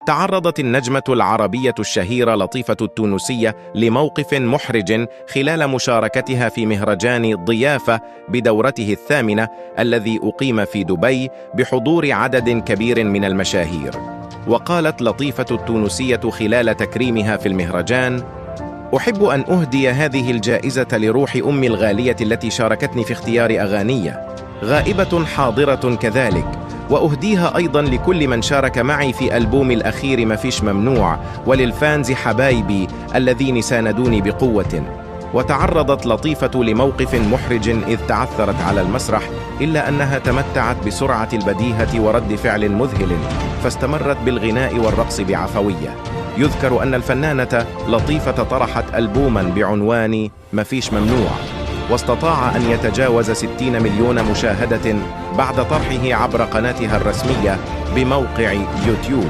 تعرضت النجمة العربية الشهيرة لطيفة التونسية لموقف محرج خلال مشاركتها في مهرجان ضيافة بدورته الثامنة الذي أقيم في دبي بحضور عدد كبير من المشاهير. وقالت لطيفة التونسية خلال تكريمها في المهرجان: أحب أن أهدي هذه الجائزة لروح أمي الغالية التي شاركتني في اختيار أغانية، غائبة حاضرة كذلك، وأهديها أيضا لكل من شارك معي في ألبومي الأخير مفيش ممنوع، وللفانز حبايبي الذين ساندوني بقوة. وتعرضت لطيفة لموقف محرج إذ تعثرت على المسرح، إلا أنها تمتعت بسرعة البديهة ورد فعل مذهل، فاستمرت بالغناء والرقص بعفوية. يذكر أن الفنانة لطيفة طرحت ألبوما بعنوان مفيش ممنوع، واستطاع أن يتجاوز 60 مليون مشاهدة بعد طرحه عبر قناتها الرسمية بموقع يوتيوب.